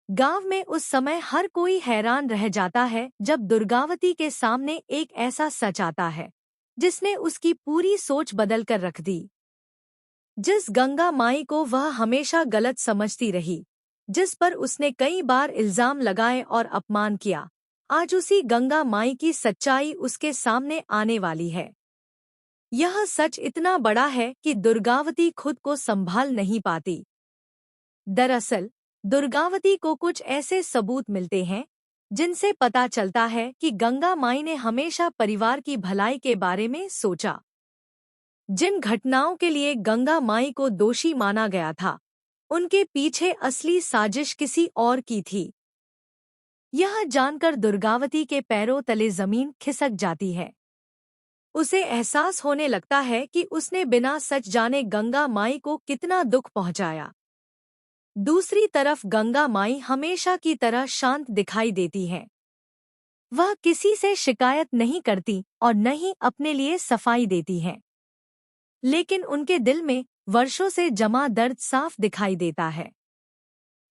गांव में उस समय हर कोई हैरान रह जाता है जब दुर्गावती के सामने एक ऐसा सच आता है जिसने उसकी पूरी सोच बदल कर रख दी। जिस गंगा माई को वह हमेशा गलत समझती रही, जिस पर उसने कई बार इल्जाम लगाए और अपमान किया, आज उसी गंगा माई की सच्चाई उसके सामने आने वाली है। यह सच इतना बड़ा है कि दुर्गावती खुद को संभाल नहीं पाती। दरअसल दुर्गावती को कुछ ऐसे सबूत मिलते हैं जिनसे पता चलता है कि गंगा माई ने हमेशा परिवार की भलाई के बारे में सोचा। जिन घटनाओं के लिए गंगा माई को दोषी माना गया था, उनके पीछे असली साजिश किसी और की थी। यह जानकर दुर्गावती के पैरों तले जमीन खिसक जाती है। उसे एहसास होने लगता है कि उसने बिना सच जाने गंगा माई को कितना दुख पहुंचाया। दूसरी तरफ गंगा माई हमेशा की तरह शांत दिखाई देती है। वह किसी से शिकायत नहीं करती और न ही अपने लिए सफाई देती है, लेकिन उनके दिल में वर्षों से जमा दर्द साफ दिखाई देता है।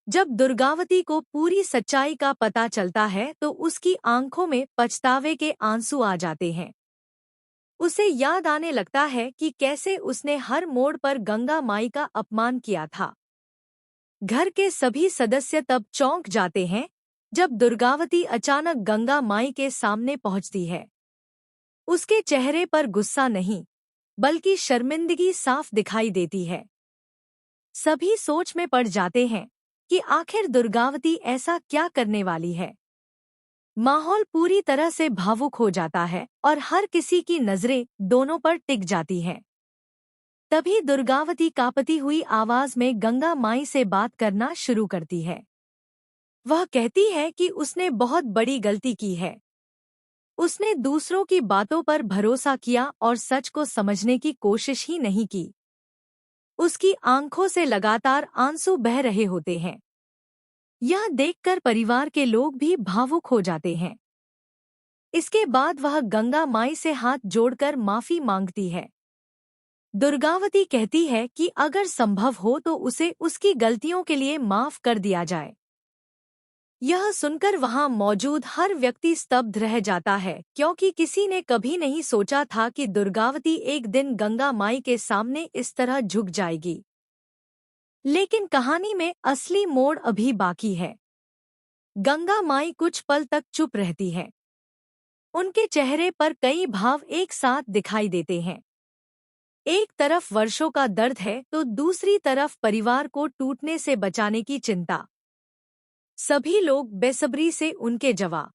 जब दुर्गावती को पूरी सच्चाई का पता चलता है तो उसकी आंखों में पछतावे के आंसू आ जाते हैं। उसे याद आने लगता है कि कैसे उसने हर मोड़ पर गंगा माई का अपमान किया था। घर के सभी सदस्य तब चौंक जाते हैं जब दुर्गावती अचानक गंगा माई के सामने पहुंचती है। उसके चेहरे पर गुस्सा नहीं, बल्कि शर्मिंदगी साफ दिखाई देती है। सभी सोच में पड़ जाते हैं कि आखिर दुर्गावती ऐसा क्या करने वाली है। माहौल पूरी तरह से भावुक हो जाता है और हर किसी की नजरें दोनों पर टिक जाती हैं। तभी दुर्गावती कांपती हुई आवाज में गंगा माई से बात करना शुरू करती है। वह कहती है कि उसने बहुत बड़ी गलती की है। उसने दूसरों की बातों पर भरोसा किया और सच को समझने की कोशिश ही नहीं की। उसकी आंखों से लगातार आंसू बह रहे होते हैं। यह देखकर परिवार के लोग भी भावुक हो जाते हैं। इसके बाद वह गंगा माई से हाथ जोड़कर माफी मांगती है। दुर्गावती कहती है कि अगर संभव हो तो उसे उसकी गलतियों के लिए माफ कर दिया जाए। यह सुनकर वहां मौजूद हर व्यक्ति स्तब्ध रह जाता है, क्योंकि किसी ने कभी नहीं सोचा था कि दुर्गावती एक दिन गंगा माई के सामने इस तरह झुक जाएगी। लेकिन कहानी में असली मोड़ अभी बाकी है। गंगा माई कुछ पल तक चुप रहती है। उनके चेहरे पर कई भाव एक साथ दिखाई देते हैं। एक तरफ वर्षों का दर्द है तो दूसरी तरफ परिवार को टूटने से बचाने की चिंता। सभी लोग बेसब्री से उनके जवाब